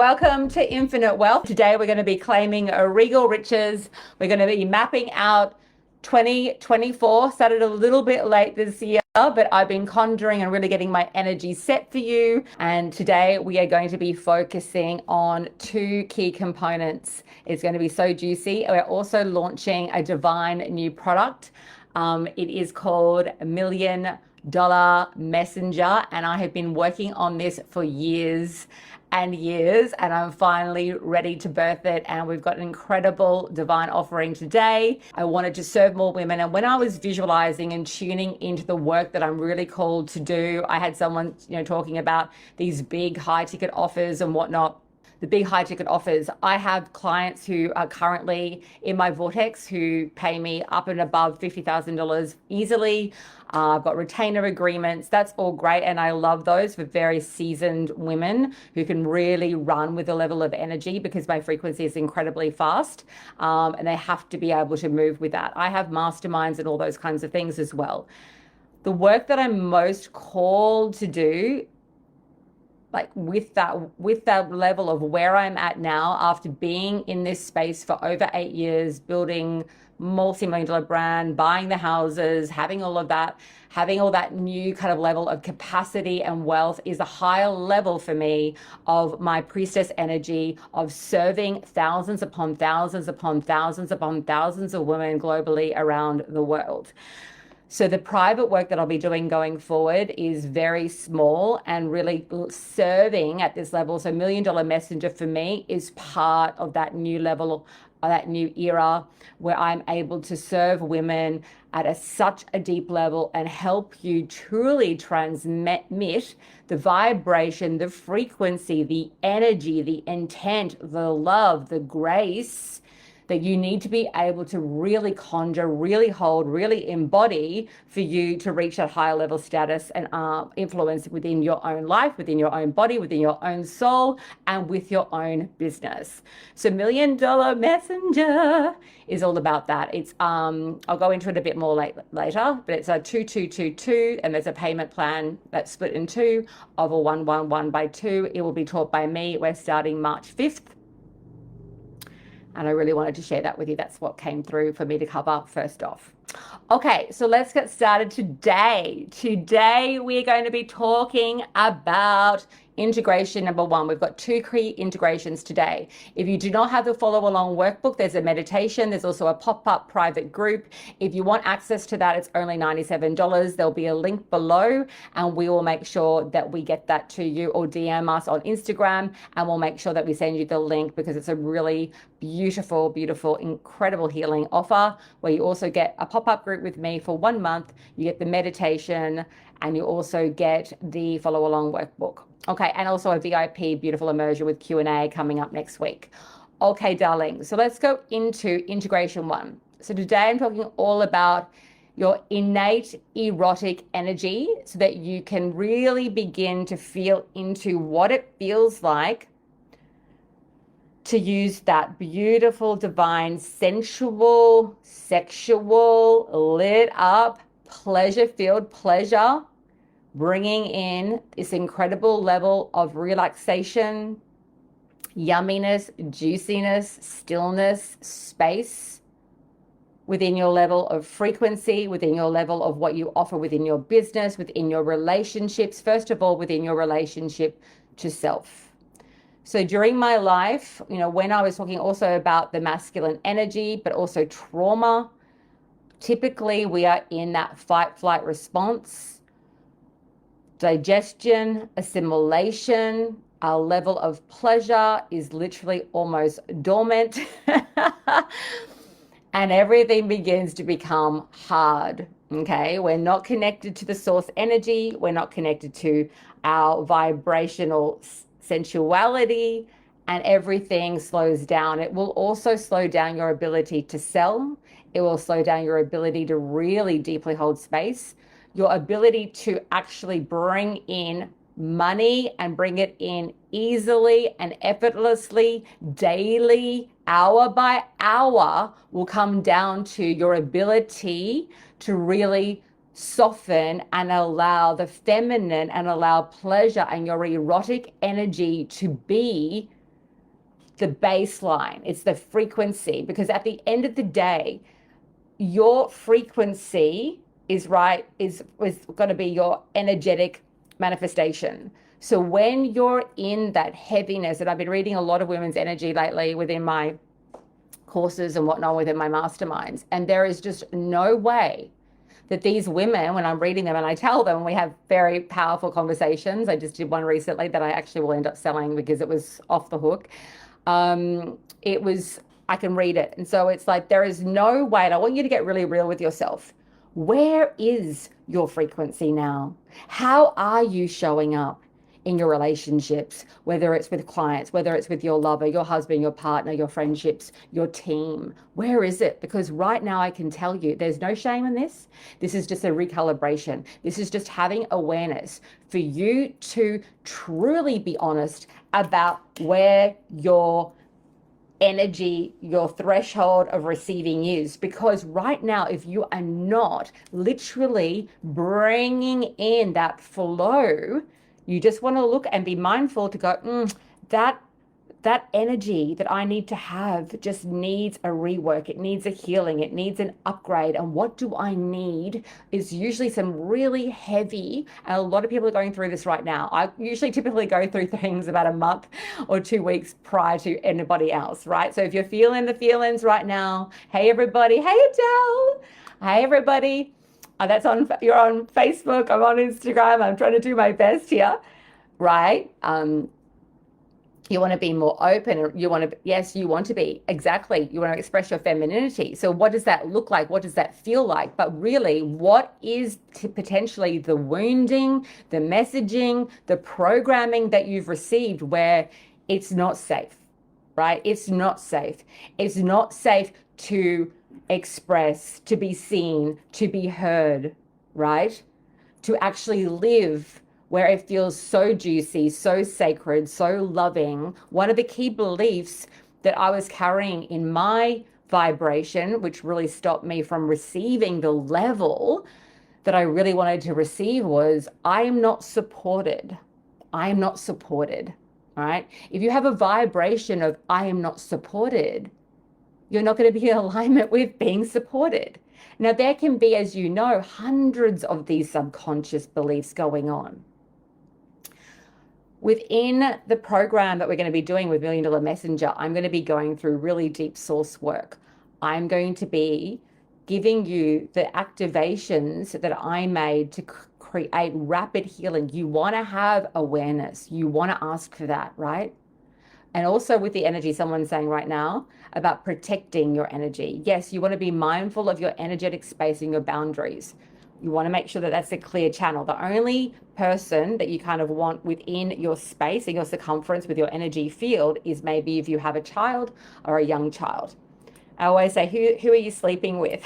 welcome to Infinite Wealth. Today we're going to be claiming a regal riches. We're going to be mapping out 2024. Started a little bit late this year, but I've been conjuring and really getting my energy set for you. And today we are going to be focusing on two key components. It's going to be so juicy. We're also launching a divine new product. It is called $1,000,000 Messenger, and I have been working on this for years and years, and I'm finally ready to birth it. And we've got an incredible divine offering today. I wanted to serve more women, and when I was visualizing and tuning into the work that I'm really called to do, I had someone talking about these big high ticket offers and whatnot. The big high ticket offers. I have clients who are currently in my vortex who pay me up and above $50,000 easily. I've got retainer agreements. That's all great. And I love those for very seasoned women who can really run with a level of energy, because my frequency is incredibly fast. And they have to be able to move with that. I have masterminds and all those kinds of things as well. The work that I'm most called to do, like with that level of where I'm at now, after being in this space for over 8 years, building multi-million-dollar brand, buying the houses, having all that new kind of level of capacity and wealth, is a higher level for me of my priestess energy of serving thousands upon thousands upon thousands upon thousands of women globally around the world. So the private work that I'll be doing going forward is very small and really serving at this level. So $1,000,000 Messenger for me is part of that new level, that new era where I'm able to serve women at such a deep level and help you truly transmit the vibration, the frequency, the energy, the intent, the love, the grace that you need to be able to really conjure, really hold, really embody for you to reach that higher level status and influence within your own life, within your own body, within your own soul, and with your own business. So $1,000,000 Messenger is all about that. It's I'll go into it a bit more later, but it's a 2222, and there's a payment plan that's split in two of a 111 by 2. It will be taught by me. We're starting March 5th. And I really wanted to share that with you. That's what came through for me to cover first off. Okay, so let's get started today. Today, we're going to be talking about integration number 1. We've got 2 key integrations today. If you do not have the follow along workbook, there's a meditation. There's also a pop-up private group. If you want access to that, it's only $97. There'll be a link below, and we will make sure that we get that to you, or DM us on Instagram, and we'll make sure that we send you the link, because it's a really beautiful, beautiful, incredible healing offer where you also get a pop-up group with me for 1 month. You get the meditation, and you also get the follow along workbook. Okay, and also a VIP beautiful immersion with Q&A coming up next week. Okay, darling, so let's go into integration 1. So today I'm talking all about your innate erotic energy, so that you can really begin to feel into what it feels like to use that beautiful, divine, sensual, sexual, lit up, pleasure-filled pleasure, bringing in this incredible level of relaxation, yumminess, juiciness, stillness, space within your level of frequency, within your level of what you offer within your business, within your relationships, first of all, within your relationship to self. So during my life, when I was talking also about the masculine energy, but also trauma, typically we are in that fight, flight response. Digestion, assimilation, our level of pleasure is literally almost dormant. And everything begins to become hard, okay? We're not connected to the source energy. We're not connected to our vibrational sensuality, and everything slows down. It will also slow down your ability to sell. It will slow down your ability to really deeply hold space, your ability to actually bring in money and bring it in easily and effortlessly, daily, hour by hour, will come down to your ability to really soften and allow the feminine and allow pleasure and your erotic energy to be the baseline, it's the frequency, because at the end of the day, your frequency is going to be your energetic manifestation. So when you're in that heaviness, and I've been reading a lot of women's energy lately within my courses and whatnot, within my masterminds, and there is just no way that these women, when I'm reading them and I tell them, we have very powerful conversations. I just did one recently that I actually will end up selling because it was off the hook. I can read it. And so it's like, there is no way, and I want you to get really real with yourself. Where is your frequency now? How are you showing up in your relationships, whether it's with clients, whether it's with your lover, your husband, your partner, your friendships, your team? Where is it? Because right now I can tell you there's no shame in this. This is just a recalibration. This is just having awareness for you to truly be honest about where your energy, your threshold of receiving is. Because right now, if you are not literally bringing in that flow, you just want to look and be mindful to go, that energy that I need to have just needs a rework. It needs a healing. It needs an upgrade. And what do I need is usually some really heavy, and a lot of people are going through this right now. I usually typically go through things about a month or 2 weeks prior to anybody else, right? So if you're feeling the feelings right now, hey everybody, hey Adele, hey everybody. You're on Facebook, I'm on Instagram, I'm trying to do my best here, right? You want to be more open. You want to be, exactly. You want to express your femininity. So what does that look like? What does that feel like? But really, what is potentially the wounding, the messaging, the programming that you've received where it's not safe, right? It's not safe. It's not safe to express, to be seen, to be heard, right? To actually live where it feels so juicy, so sacred, so loving. One of the key beliefs that I was carrying in my vibration, which really stopped me from receiving the level that I really wanted to receive, was I am not supported. I am not supported, right? If you have a vibration of I am not supported, you're not going to be in alignment with being supported. Now, there can be, as you know, hundreds of these subconscious beliefs going on. Within the program that we're going to be doing with $1 Million Messenger, I'm going to be going through really deep source work. I'm going to be giving you the activations that I made to create rapid healing. You want to have awareness. You want to ask for that, right? And also with the energy, someone's saying right now about protecting your energy. Yes, you want to be mindful of your energetic space and your boundaries. You want to make sure that that's a clear channel. The only person that you kind of want within your space and your circumference with your energy field is maybe if you have a child or a young child. I always say, who are you sleeping with?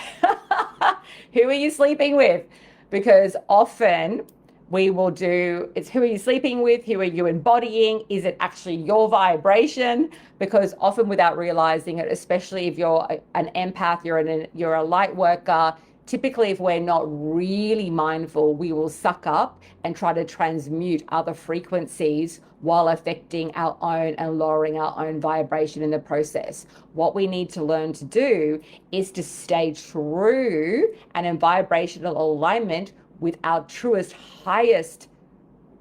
Who are you sleeping with? Because often we will do, it's who are you sleeping with? Who are you embodying? Is it actually your vibration? Because often without realizing it, especially if you're an empath, you're a light worker, typically if we're not really mindful, we will suck up and try to transmute other frequencies while affecting our own and lowering our own vibration in the process. What we need to learn to do is to stay true and in vibrational alignment with our truest, highest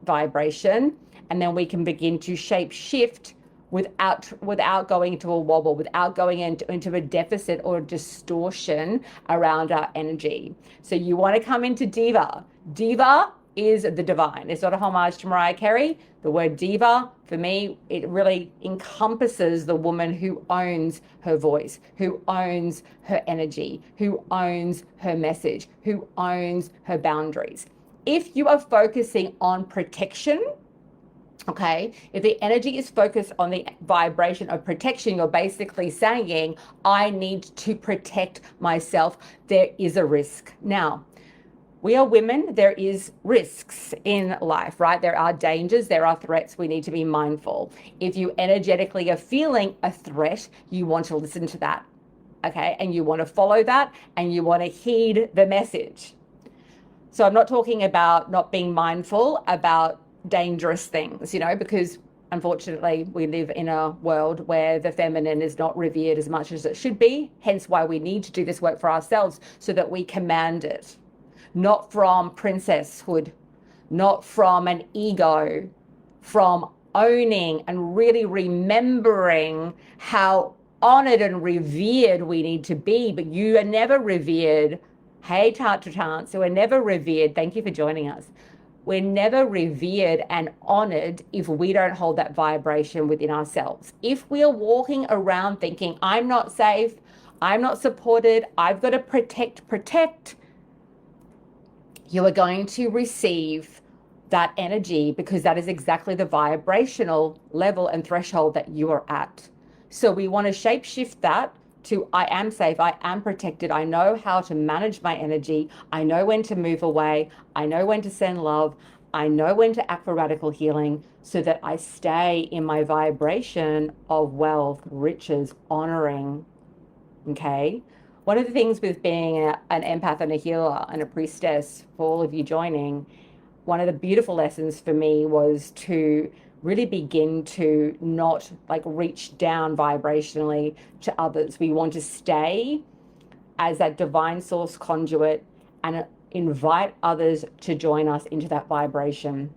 vibration, and then we can begin to shape shift without going into a wobble, without going into a deficit or a distortion around our energy. So you want to come into diva. Diva is the divine. It's not a homage to Mariah Carey. The word diva, for me, it really encompasses the woman who owns her voice, who owns her energy, who owns her message, who owns her boundaries. If you are focusing on protection, okay, if the energy is focused on the vibration of protection, you're basically saying, I need to protect myself. There is a risk. Now, we are women, there is risks in life, right? There are dangers, there are threats, we need to be mindful. If you energetically are feeling a threat, you want to listen to that, okay? And you want to follow that and you want to heed the message. So I'm not talking about not being mindful about dangerous things, because unfortunately, we live in a world where the feminine is not revered as much as it should be, hence why we need to do this work for ourselves so that we command it, not from princesshood, not from an ego, from owning and really remembering how honored and revered we need to be. But you are never revered. Hey, Tart, so we're never revered. Thank you for joining us. We're never revered and honored if we don't hold that vibration within ourselves. If we are walking around thinking, I'm not safe, I'm not supported, I've got to protect, you are going to receive that energy, because that is exactly the vibrational level and threshold that you are at. So we want to shape shift that to I am safe, I am protected, I know how to manage my energy, I know when to move away, I know when to send love, I know when to act for radical healing, so that I stay in my vibration of wealth, riches, honoring. Okay? One of the things with being an empath and a healer and a priestess, for all of you joining, one of the beautiful lessons for me was to really begin to not like reach down vibrationally to others. We want to stay as that divine source conduit and invite others to join us into that vibration.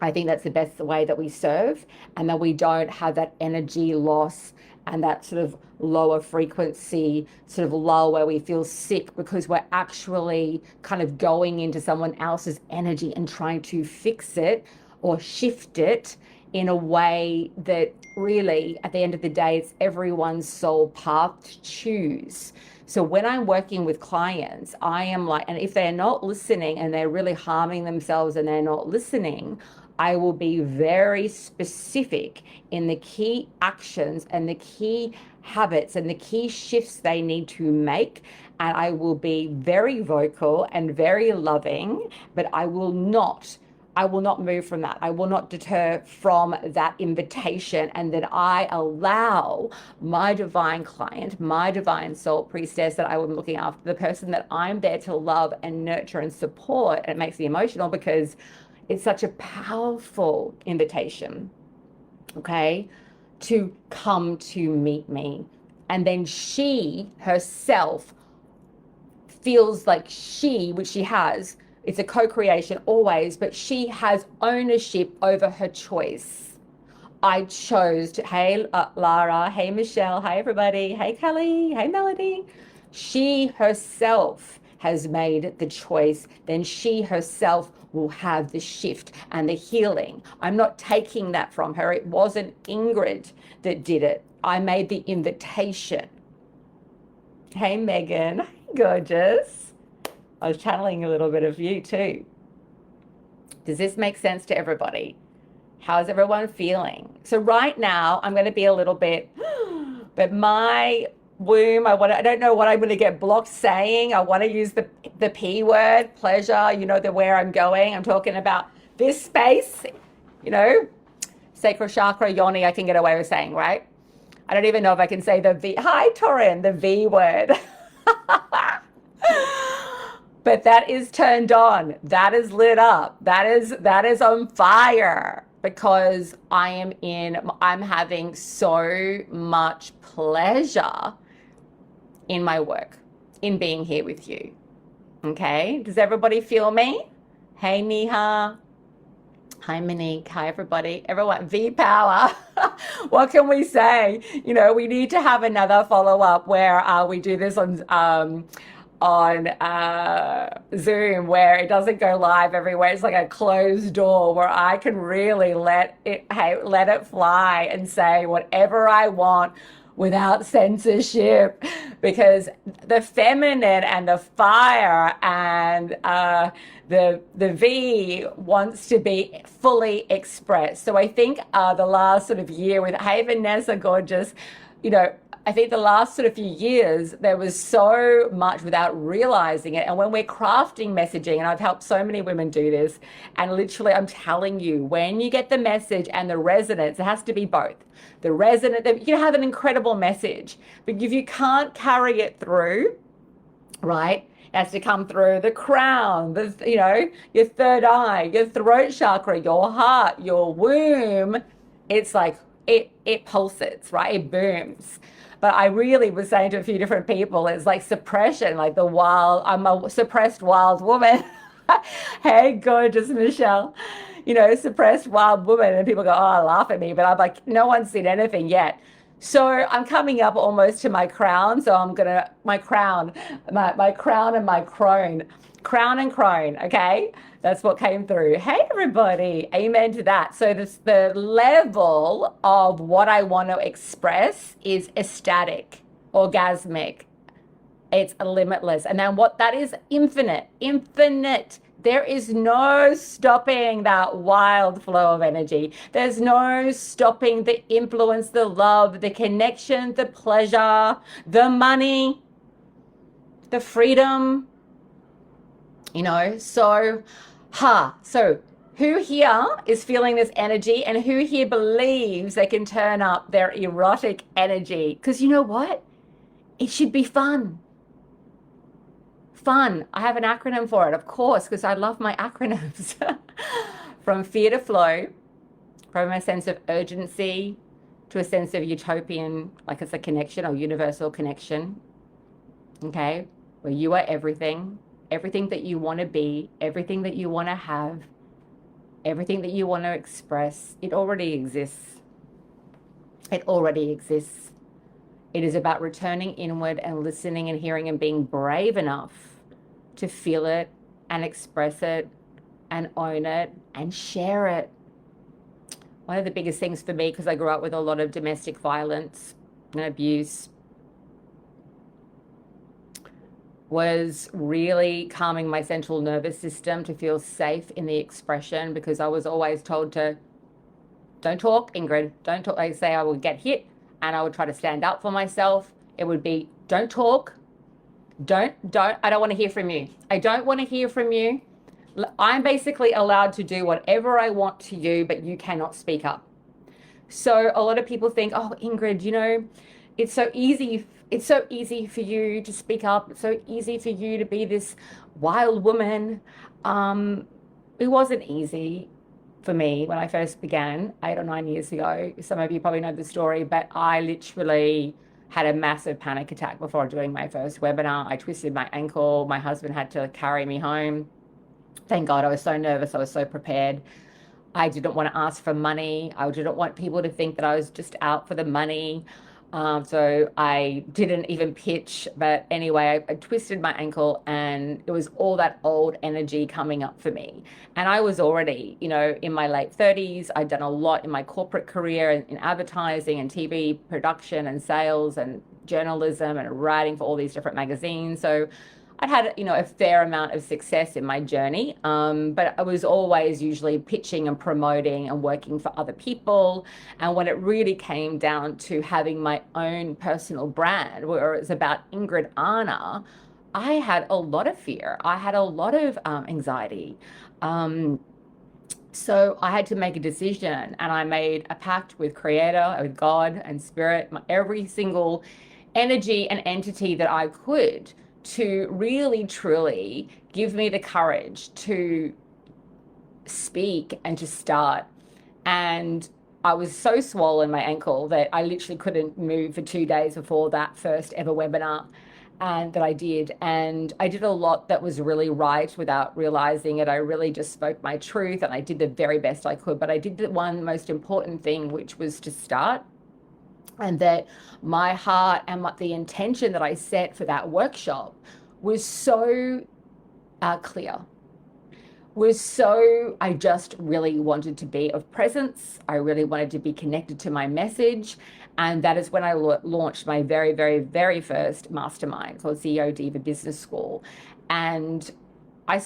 I think that's the best way that we serve, and that we don't have that energy loss and that sort of lower frequency sort of lull where we feel sick because we're actually kind of going into someone else's energy and trying to fix it or shift it in a way that really, at the end of the day, it's everyone's soul path to choose. So when I'm working with clients, I am like, and if they're not listening and they're really harming themselves and they're not listening, I will be very specific in the key actions and the key habits and the key shifts they need to make. And I will be very vocal and very loving, but I will not move from that. I will not deter from that invitation, and that I allow my divine client, my divine soul priestess that I am looking after, the person that I'm there to love and nurture and support. And it makes me emotional because it's such a powerful invitation, okay, to come to meet me. And then she herself feels like which she has, it's a co-creation always, but she has ownership over her choice. I chose to, hey, Lara, hey, Michelle, hi, everybody, hey, Kelly, hey, Melody. She herself has made the choice, then she herself will have the shift and the healing. I'm not taking that from her. It wasn't Ingrid that did it. I made the invitation. Hey, Megan, gorgeous. I was channeling a little bit of you too. Does this make sense to everybody? How's everyone feeling? So right now, I'm going to be a little bit, but my womb, I don't know what I'm going to get blocked saying. I want to use the P word, pleasure, where I'm going. I'm talking about this space, sacral chakra, yoni, I can get away with saying, right? I don't even know if I can say the V. Hi, Torin, the V word. But that is turned on. That is lit up. That is on fire, because I'm having so much pleasure in my work, in being here with you. Okay? Does everybody feel me? Hey, Neha. Hi, Monique. Hi, everybody. Everyone, V power. What can we say? We need to have another follow-up where we do this on Zoom, where it doesn't go live everywhere. It's like a closed door where I can really let it fly and say whatever I want without censorship, because the feminine and the fire and the V wants to be fully expressed. So I think the last sort of year with, hey, Vanessa, gorgeous, I think the last sort of few years, there was so much without realizing it. And when we're crafting messaging, and I've helped so many women do this, and literally I'm telling you, when you get the message and the resonance, it has to be both. The resonance, you can have an incredible message, but if you can't carry it through, right? It has to come through the crown, your third eye, your throat chakra, your heart, your womb, It's like it pulsates, right? It booms. But I really was saying to a few different people, it's like suppression, like the wild, I'm a suppressed wild woman. Hey, gorgeous Michelle, suppressed wild woman. And people go, oh, laugh at me. But I'm like, no one's seen anything yet. So I'm coming up almost to my crown. So I'm going to, my crown, my crown and my crone, crown and crone. Okay. That's what came through. Hey, everybody. Amen to that. So the level of what I want to express is ecstatic, orgasmic. It's limitless. And then what that is infinite, infinite. There is no stopping that wild flow of energy. There's no stopping the influence, the love, the connection, the pleasure, the money, the freedom, so who here is feeling this energy and who here believes they can turn up their erotic energy? Because you know what? It should be fun. Fun. I have an acronym for it, of course, because I love my acronyms. From fear to flow, from a sense of urgency to a sense of utopian, like it's a connection or universal connection. Okay? Where you are everything. Everything that you want to be, everything that you want to have, everything that you want to express, it already exists. It already exists. It is about returning inward and listening and hearing and being brave enough to feel it and express it and own it and share it. One of the biggest things for me, because I grew up with a lot of domestic violence and abuse, was really calming my central nervous system to feel safe in the expression, because I was always told to, don't talk, Ingrid, don't talk. They say I would get hit and I would try to stand up for myself. It would be, don't talk, I don't want to hear from you. I don't want to hear from you. I'm basically allowed to do whatever I want to you, but you cannot speak up. So a lot of people think, oh, Ingrid, it's so easy. It's so easy for you to speak up. It's so easy for you to be this wild woman. It wasn't easy for me when I first began 8 or 9 years ago. Some of you probably know the story, but I literally had a massive panic attack before doing my first webinar. I twisted my ankle. My husband had to carry me home. Thank God, I was so nervous. I was so prepared. I didn't want to ask for money. I didn't want people to think that I was just out for the money. So I didn't even pitch. But anyway, I twisted my ankle and it was all that old energy coming up for me. And I was already, in my late 30s. I'd done a lot in my corporate career in advertising and TV production and sales and journalism and writing for all these different magazines. So I'd had, a fair amount of success in my journey, but I was always usually pitching and promoting and working for other people. And when it really came down to having my own personal brand, where it's about Ingrid Anna, I had a lot of fear. I had a lot of anxiety. So I had to make a decision, and I made a pact with Creator, with God and Spirit, every single energy and entity that I could, to really, truly give me the courage to speak and to start. And I was so swollen, my ankle, that I literally couldn't move for 2 days before that first ever webinar and that I did. And I did a lot that was really right without realizing it. I really just spoke my truth and I did the very best I could. But I did the one most important thing, which was to start. And that my heart and the intention that I set for that workshop was so clear. I just really wanted to be of presence. I really wanted to be connected to my message. And that is when I launched my very, very, very first mastermind called CEO Diva Business School. And I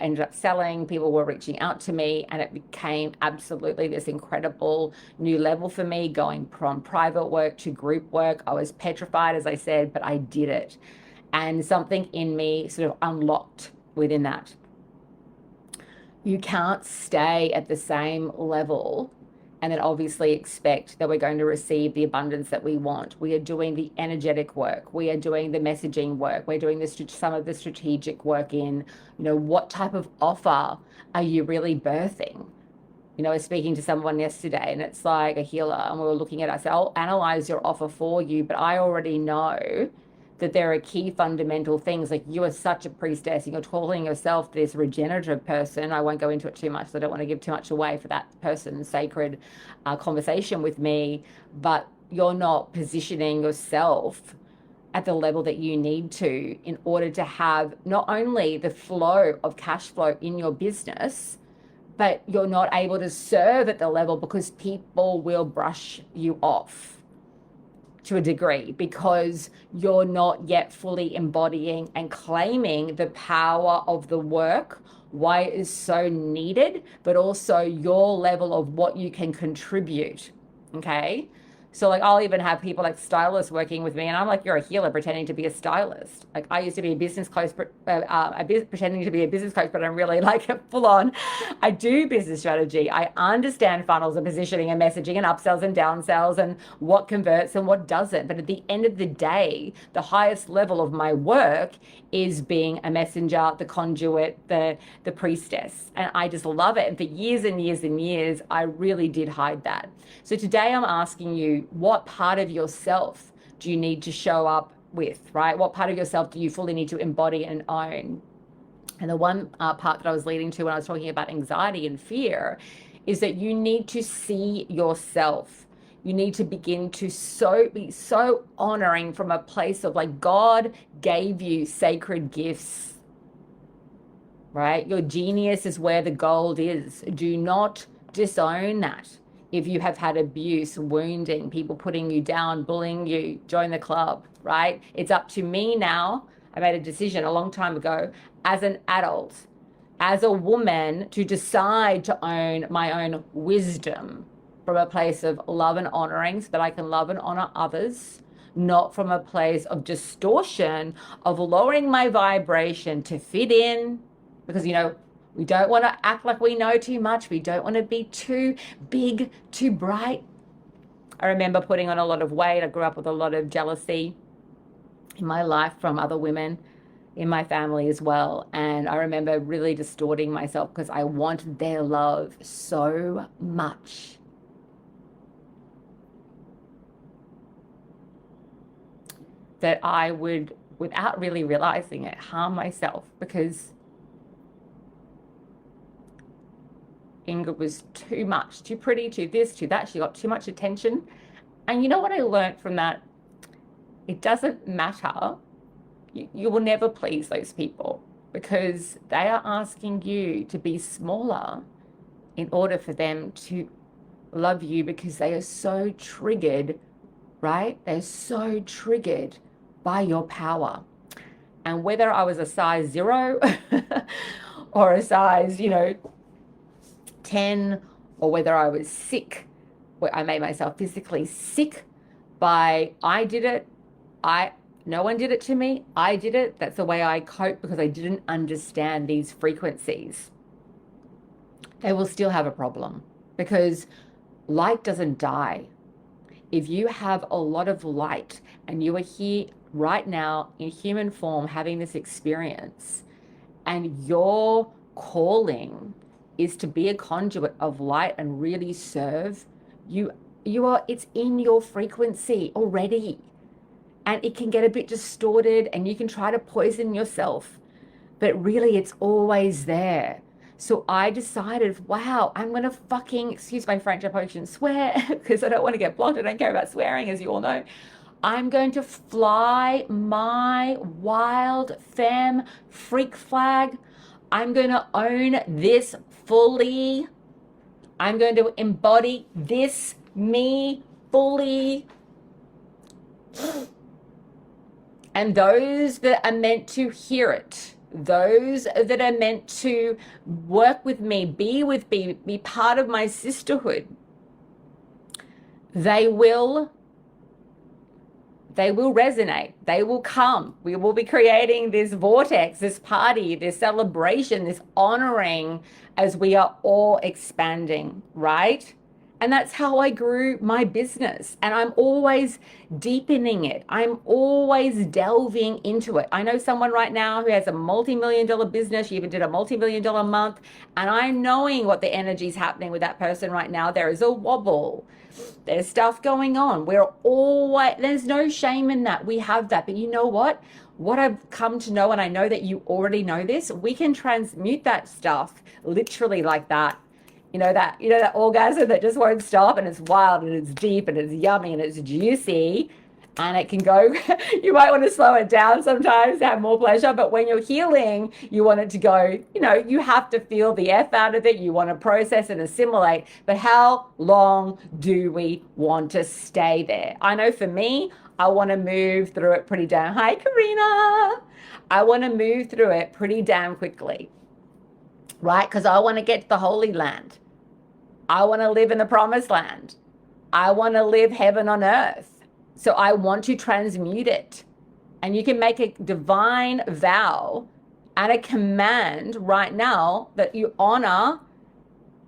ended up selling, people were reaching out to me, and it became absolutely this incredible new level for me, going from private work to group work. I was petrified, as I said, but I did it. And something in me sort of unlocked within that. You can't stay at the same level and then obviously expect that we're going to receive the abundance that we want. We are doing the energetic work. We are doing the messaging work. We're doing some of the strategic work in, what type of offer are you really birthing? I was speaking to someone yesterday and it's like a healer, and we were looking at, I said, I'll analyze your offer for you, but I already know that there are key fundamental things. Like, you are such a priestess and you're calling yourself this regenerative person. I won't go into it too much, so I don't want to give too much away for that person's sacred conversation with me, but you're not positioning yourself at the level that you need to in order to have not only the flow of cash flow in your business, but you're not able to serve at the level because people will brush you off to a degree because you're not yet fully embodying and claiming the power of the work, why it is so needed, but also your level of what you can contribute. Okay. So like, I'll even have people like stylists working with me, and I'm like, you're a healer pretending to be a stylist. Like, I used to be a business coach, pretending to be a business coach, but I'm really like full on. I do business strategy. I understand funnels and positioning and messaging and upsells and downsells and what converts and what doesn't. But at the end of the day, the highest level of my work is being a messenger, the conduit, the priestess. And I just love it. And for years and years and years, I really did hide that. So today I'm asking you, what part of yourself do you need to show up with, right? What part of yourself do you fully need to embody and own? And the one part that I was leading to when I was talking about anxiety and fear is that you need to see yourself. You need to begin to be so honoring from a place of like, God gave you sacred gifts, right? Your genius is where the gold is. Do not disown that. If you have had abuse, wounding, people putting you down, bullying you, join the club, right? It's up to me now. I made a decision a long time ago as an adult, as a woman, to decide to own my own wisdom from a place of love and honoring so that I can love and honor others, not from a place of distortion, of lowering my vibration to fit in, because, we don't want to act like we know too much. We don't want to be too big, too bright. I remember putting on a lot of weight. I grew up with a lot of jealousy in my life from other women in my family as well. And I remember really distorting myself because I wanted their love so much. That I would, without really realizing it, harm myself because Ingrid was too much, too pretty, too this, too that. She got too much attention. And you know what I learned from that? It doesn't matter. You will never please those people because they are asking you to be smaller in order for them to love you because they are so triggered, right? They're so triggered by your power. And whether I was a size 0 or a size, 10, or whether I was sick, where I made myself physically sick by, I did it. No one did it to me. I did it. That's the way I cope because I didn't understand these frequencies. They will still have a problem because light doesn't die. If you have a lot of light and you are here right now in human form having this experience, and your calling is to be a conduit of light and really serve, it's in your frequency already. And it can get a bit distorted and you can try to poison yourself, but really it's always there. So I decided, wow, I'm going to fucking, excuse my French, I probably shouldn't swear because I don't want to get blocked. I don't care about swearing, as you all know. I'm going to fly my wild femme freak flag. I'm going to own this fully. I'm going to embody this me fully. And those that are meant to hear it, those that are meant to work with me, be part of my sisterhood, they will resonate. They will come. We will be creating this vortex, this party, this celebration, this honoring as we are all expanding, right? And that's how I grew my business. And I'm always deepening it. I'm always delving into it. I know someone right now who has a multi-million dollar business. She even did a multi-million dollar month. And I'm knowing what the energy is happening with that person right now. There is a wobble. There's stuff going on. There's no shame in that. We have that. But you know what? What I've come to know, and I know that you already know this, we can transmute that stuff literally like that. That orgasm that just won't stop, and it's wild and it's deep and it's yummy and it's juicy, and it can go. You might want to slow it down sometimes to have more pleasure, but when you're healing, you want it to go. You have to feel the F out of it. You want to process and assimilate. But how long do we want to stay there? I know for me, I want to move through it pretty damn. Hi, Karina. I want to move through it pretty damn quickly, right? Because I want to get to the Holy Land. I want to live in the promised land. I want to live heaven on earth. So I want to transmute it. And you can make a divine vow and a command right now that you honor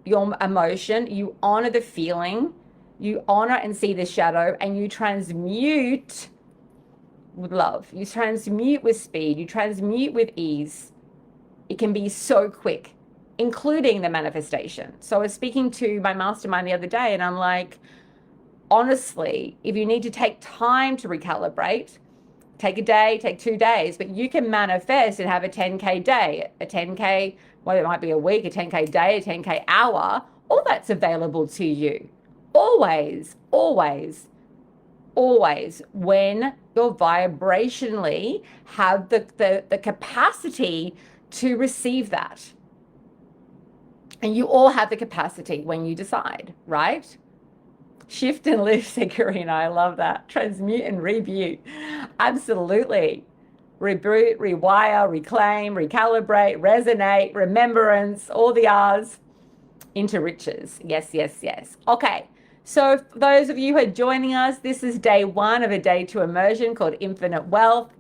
your emotion, you honor the feeling, you honor and see the shadow, and you transmute with love. You transmute with speed. You transmute with ease. It can be so quick, including the manifestation. So I was speaking to my mastermind the other day, and I'm like, honestly, if you need to take time to recalibrate, take a day, take 2 days, but you can manifest and have a 10K day, a 10K, well, it might be a week, a 10K day, a 10K hour. All that's available to you. Always, always, always, when you're vibrationally have the capacity to receive that. And you all have the capacity when you decide, right? Shift and lift, said Karina. I love that. Transmute and reboot. Absolutely. Reboot, rewire, reclaim, recalibrate, resonate, remembrance, all the R's into riches. Yes, yes, yes. Okay. So for those of you who are joining us, this is day 1 of a day 2 immersion called Infinite Wealth.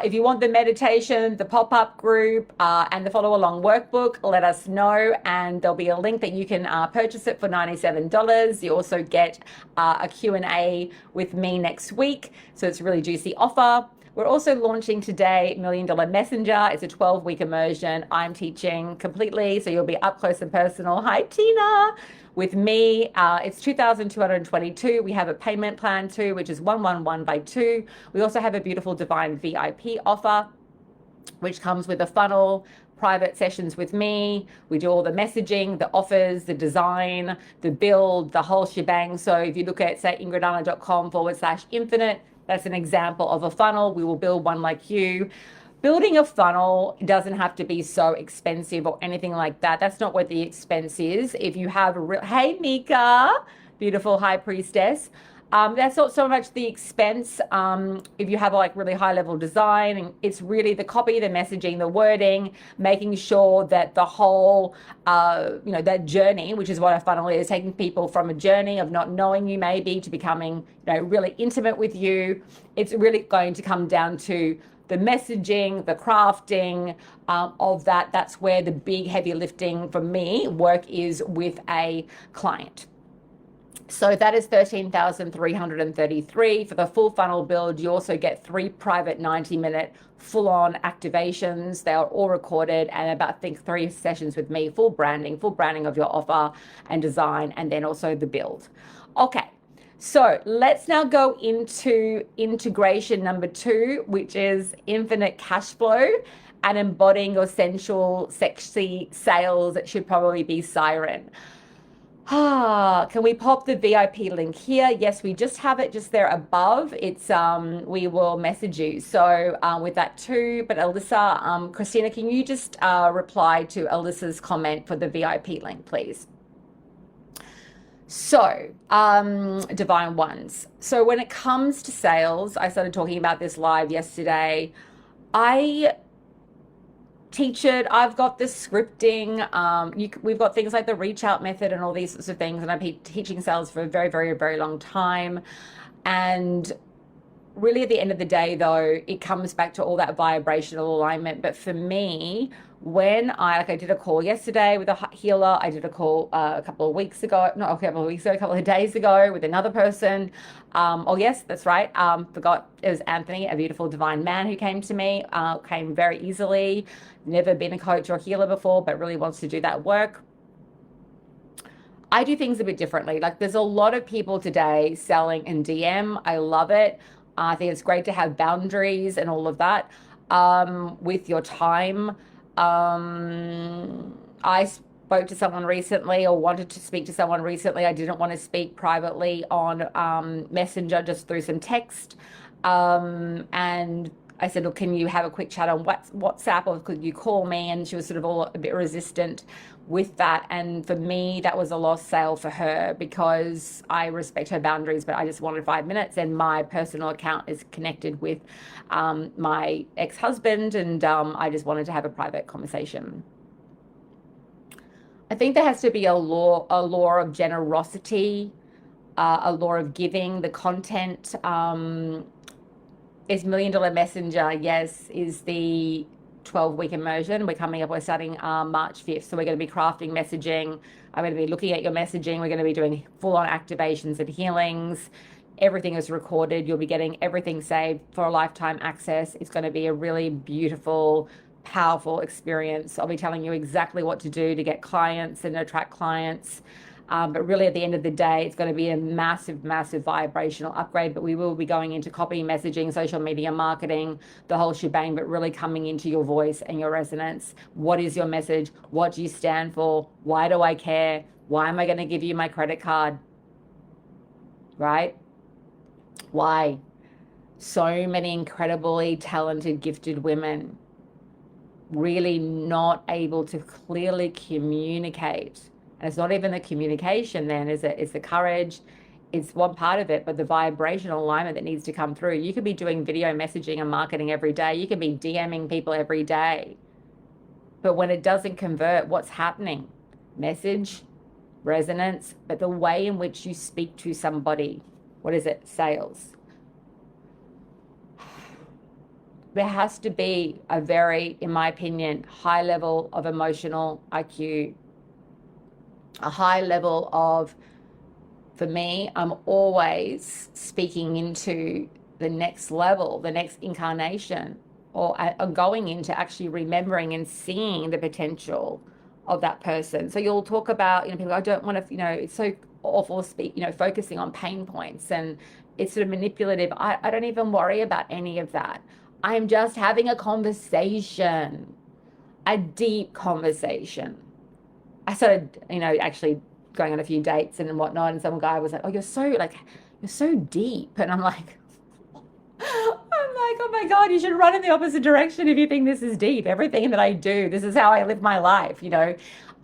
If you want the meditation, the pop-up group, and the follow-along workbook, let us know, and there'll be a link that you can purchase it for $97. You also get a Q&A with me next week, so it's a really juicy offer. We're also launching today $1 Million Messenger. It's a 12-week immersion. I'm teaching completely, so you'll be up close and personal. Hi, Tina. With me, it's 2,222. We have a payment plan too, which is 111 by 2. We also have a beautiful divine VIP offer, which comes with a funnel, private sessions with me. We do all the messaging, the offers, the design, the build, the whole shebang. So if you look at, say, ingridana.com/infinite, that's an example of a funnel. We will build one like you. Building a funnel doesn't have to be so expensive or anything like that. That's not what the expense is. If you have hey, Mika, beautiful high priestess. That's not so much the expense. If you have like really high level design, and it's really the copy, the messaging, the wording, making sure that the whole, that journey, which is what a funnel is, taking people from a journey of not knowing you maybe to becoming, really intimate with you. It's really going to come down to the messaging, the crafting of that. That's where the big heavy lifting for me work is with a client. So that is 13,333 for the full funnel build. You also get 3 private 90-minute full-on activations. They are all recorded, and about, I think, 3 sessions with me, full branding of your offer and design, and then also the build. Okay. So let's now go into integration number 2, which is infinite cash flow and embodying your sensual, sexy sales. It should probably be Siren. Can we pop the VIP link here? Yes, we just have it just there above. It's we will message you. So with that too. But Alyssa, Christina, can you just reply to Alyssa's comment for the VIP link, please? So, divine ones. So when it comes to sales, I started talking about this live yesterday. I teach it. I've got the scripting. We've got things like the reach out method and all these sorts of things. And I've been teaching sales for a very, very, very long time. And really at the end of the day, though, it comes back to all that vibrational alignment. But for me, When I did a call yesterday with a healer, I did a call a couple of weeks ago, not a couple of weeks ago, a couple of days ago with another person. Oh yes, that's right. Forgot it was Anthony, a beautiful divine man who came to me, came very easily, never been a coach or healer before, but really wants to do that work. I do things a bit differently. Like there's a lot of people today selling in DM. I love it. I think it's great to have boundaries and all of that with your time. I spoke to someone recently or wanted to speak to someone recently. I didn't want to speak privately on Messenger, just through some text. And I said, look, can you have a quick chat on WhatsApp or could you call me? And she was sort of all a bit resistant with that. And for me, that was a lost sale for her because I respect her boundaries, but I just wanted 5 minutes. And my personal account is connected with my ex-husband, and I just wanted to have a private conversation. I think there has to be a law of generosity, a law of giving. The content is $1 Million Messenger, yes, is the 12-week immersion. We're starting March 5th. So we're going to be crafting messaging. I'm going to be looking at your messaging. We're going to be doing full-on activations and healings. Everything is recorded. You'll be getting everything saved for a lifetime access. It's going to be a really beautiful, powerful experience. I'll be telling you exactly what to do to get clients and attract clients. But really at the end of the day, it's going to be a massive, massive vibrational upgrade. But we will be going into copy, messaging, social media marketing, the whole shebang, but really coming into your voice and your resonance. What is your message? What do you stand for? Why do I care? Why am I going to give you my credit card? Right? Why? So many incredibly talented, gifted women really not able to clearly communicate. And it's not even the communication then, is it? It's the courage. It's one part of it, but the vibrational alignment that needs to come through. You could be doing video messaging and marketing every day. You could be DMing people every day. But when it doesn't convert, what's happening? Message, resonance, but the way in which you speak to somebody, what is it? Sales. There has to be a very, in my opinion, high level of emotional IQ, a high level of, for me, I'm always speaking into the next level, the next incarnation, or going into actually remembering and seeing the potential of that person. So you'll talk about, people, I don't want to, it's so awful to speak, focusing on pain points, and it's sort of manipulative. I don't even worry about any of that. I'm just having a conversation, a deep conversation. I started, actually going on a few dates and whatnot, and some guy was like, "Oh, you're so deep," and I'm like, "Oh my God, you should run in the opposite direction if you think this is deep. Everything that I do, this is how I live my life.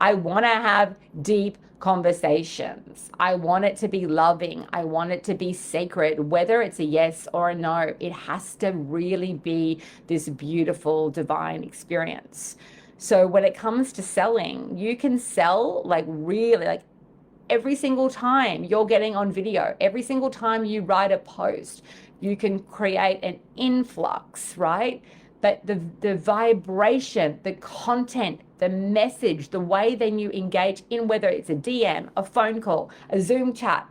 I want to have deep conversations. I want it to be loving. I want it to be sacred, whether it's a yes or a no. It has to really be this beautiful, divine experience." So when it comes to selling, you can sell really every single time you're getting on video, every single time you write a post, you can create an influx, right? But the vibration, the content, the message, the way then you engage in, whether it's a DM, a phone call, a Zoom chat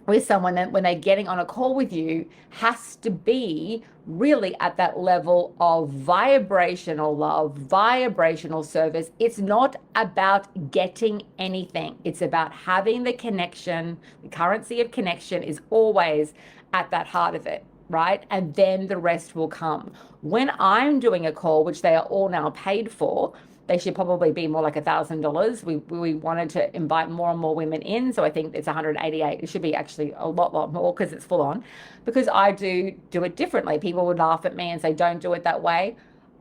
with someone, that when they're getting on a call with you, has to be really at that level of vibrational love, vibrational service. It's not about getting anything. It's about having the connection. The currency of connection is always at that heart of it, right? And then the rest will come. When I'm doing a call, which they are all now paid for, they should probably be more like $1,000. We wanted to invite more and more women in, so I think it's 188. It should be actually a lot more because it's full on. Because I do it differently. People would laugh at me and say, "Don't do it that way."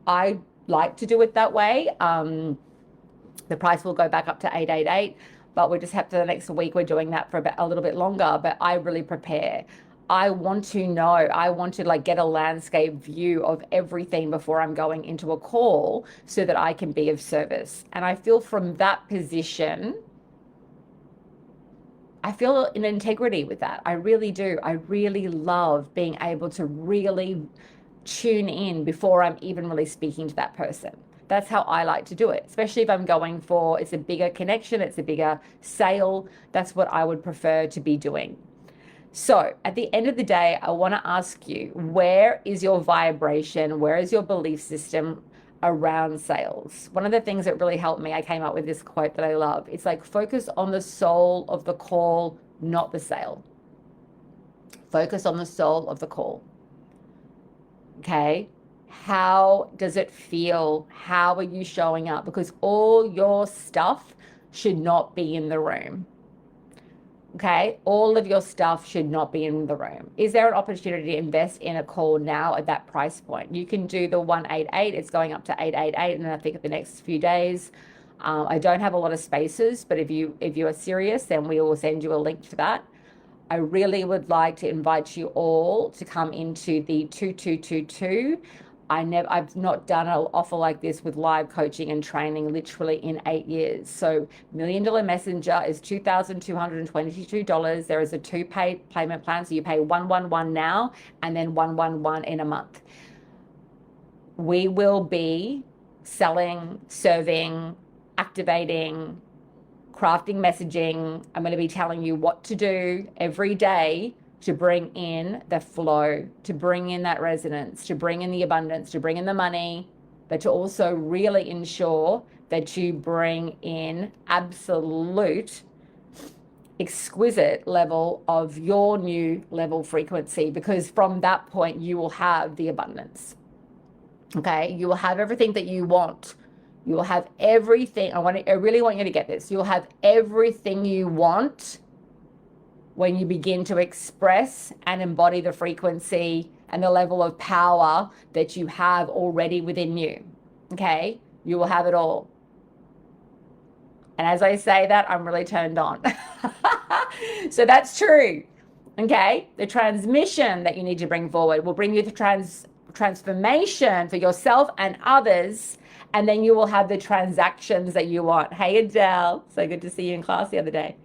I like to do it that way. The price will go back up to 888, but we just have to, the next week we're doing that for a little bit longer. But I really prepare. I want to know, I want to get a landscape view of everything before I'm going into a call so that I can be of service. And I feel from that position, I feel in integrity with that. I really do. I really love being able to really tune in before I'm even really speaking to that person. That's how I like to do it, especially if I'm going for, it's a bigger connection, it's a bigger sale. That's what I would prefer to be doing. So at the end of the day, I want to ask you, where is your vibration? Where is your belief system around sales? One of the things that really helped me, I came up with this quote that I love. It's like, focus on the soul of the call, not the sale. Focus on the soul of the call. Okay? How does it feel? How are you showing up? Because all your stuff should not be in the room. Okay, all of your stuff should not be in the room. Is there an opportunity to invest in a call now at that price point? You can do the 188. It's going up to 888, and I think at the next few days. I don't have a lot of spaces, but if you are serious, then we will send you a link for that. I really would like to invite you all to come into the 2222. I've not done an offer like this with live coaching and training literally in 8 years. So $1 Million Messenger is $2,222. There is a 2-pay payment plan. So you pay 111 now and then 111 in a month. We will be selling, serving, activating, crafting messaging. I'm going to be telling you what to do every day to bring in the flow, to bring in that resonance, to bring in the abundance, to bring in the money, but to also really ensure that you bring in absolute exquisite level of your new level frequency, because from that point you will have the abundance. Okay, you will have everything that you want. You will have everything. I really want you to get this. You'll have everything you want when you begin to express and embody the frequency and the level of power that you have already within you. Okay? You will have it all. And as I say that, I'm really turned on. So that's true. Okay? The transmission that you need to bring forward will bring you the transformation for yourself and others. And then you will have the transactions that you want. Hey, Adele. So good to see you in class the other day.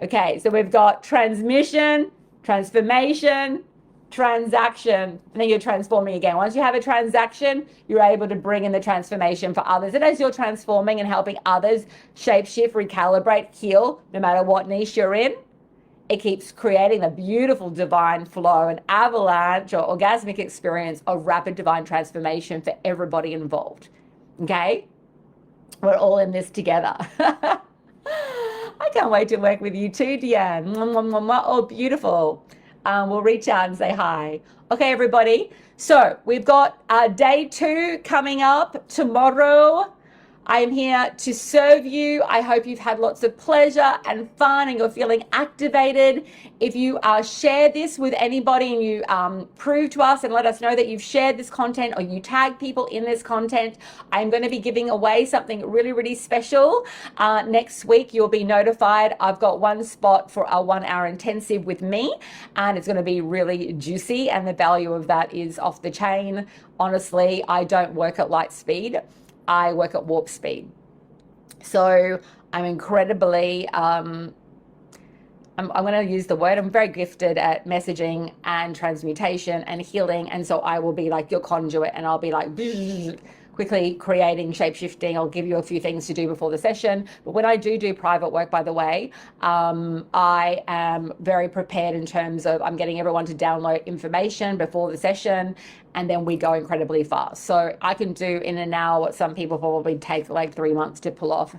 Okay, so we've got transmission, transformation, transaction, and then you're transforming again. Once you have a transaction, you're able to bring in the transformation for others. And as you're transforming and helping others shapeshift, recalibrate, heal, no matter what niche you're in, it keeps creating a beautiful divine flow, an avalanche or orgasmic experience of rapid divine transformation for everybody involved. Okay? We're all in this together. I can't wait to work with you too, Deanne. Oh, beautiful. We'll reach out and say hi. Okay, everybody. So we've got day 2 coming up tomorrow. I am here to serve you. I hope you've had lots of pleasure and fun and you're feeling activated. If you share this with anybody and you prove to us and let us know that you've shared this content or you tag people in this content, I'm going to be giving away something really, really special. Next week, you'll be notified. I've got one spot for a 1-hour intensive with me, and it's going to be really juicy, and the value of that is off the chain. Honestly, I don't work at light speed. I work at warp speed. So I'm incredibly, I'm going to use the word, I'm very gifted at messaging and transmutation and healing. And so I will be like your conduit, and I'll be like quickly creating, shape-shifting. I'll give you a few things to do before the session. But when I do private work, by the way, I am very prepared in terms of I'm getting everyone to download information before the session, and then we go incredibly fast. So I can do in an hour what some people probably take like 3 months to pull off.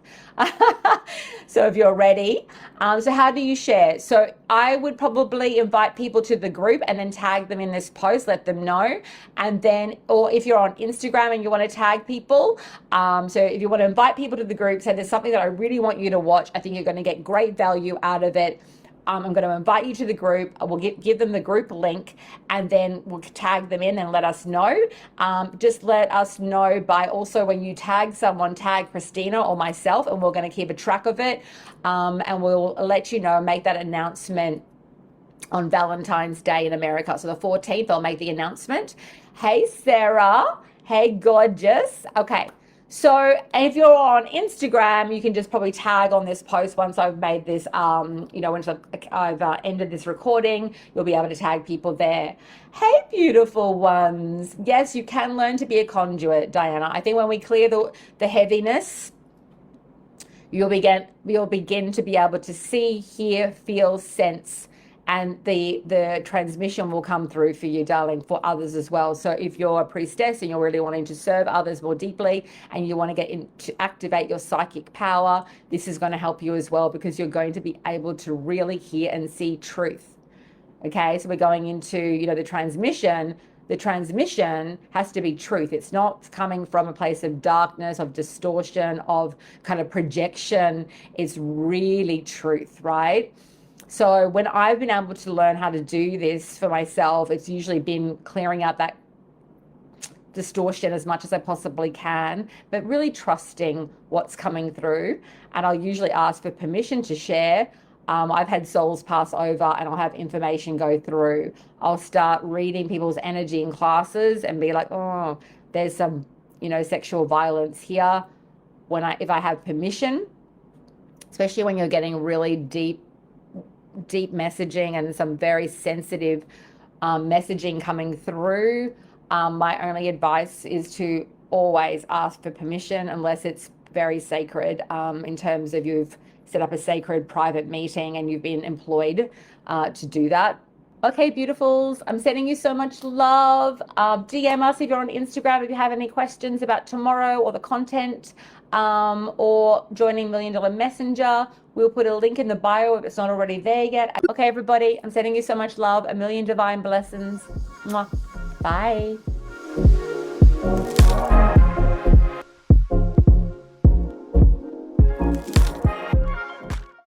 So if you're ready, so how do you share? So I would probably invite people to the group and then tag them in this post, let them know. And then, or if you're on Instagram and you want to tag people, so if you want to invite people to the group, say there's something that I really want you to watch, I think you're going to get great value out of it. I'm going to invite you to the group. I will give them the group link, and then we'll tag them in and let us know. Just let us know by also when you tag someone, tag Christina or myself, and we're going to keep a track of it. And we'll let you know, make that announcement on Valentine's Day in America. So the 14th, I'll make the announcement. Hey, Sarah. Hey, gorgeous. Okay. So if you're on Instagram, you can just probably tag on this post once I've made this, once I've ended this recording, you'll be able to tag people there. Hey, beautiful ones. Yes, you can learn to be a conduit, Diana. I think when we clear the heaviness, you'll begin to be able to see, hear, feel, sense, and the transmission will come through for you, darling, for others as well. So if you're a priestess and you're really wanting to serve others more deeply and you want to get in to activate your psychic power, this is going to help you as well, because you're going to be able to really hear and see truth. Okay, so we're going into, the transmission. The transmission has to be truth. It's not coming from a place of darkness, of distortion, of kind of projection. It's really truth, right? So when I've been able to learn how to do this for myself, it's usually been clearing out that distortion as much as I possibly can, but really trusting what's coming through. And I'll usually ask for permission to share. I've had souls pass over and I'll have information go through. I'll start reading people's energy in classes and be like, oh, there's some, sexual violence here. If I have permission, especially when you're getting really deep messaging and some very sensitive messaging coming through, my only advice is to always ask for permission, unless it's very sacred, in terms of you've set up a sacred private meeting and you've been employed to do that. Okay, beautifuls, I'm sending you so much love. DM us if you're on Instagram if you have any questions about tomorrow or the content, or joining Million Dollar Messenger. We'll put a link in the bio if it's not already there yet. Okay, everybody, I'm sending you so much love. A million divine blessings. Mwah. Bye.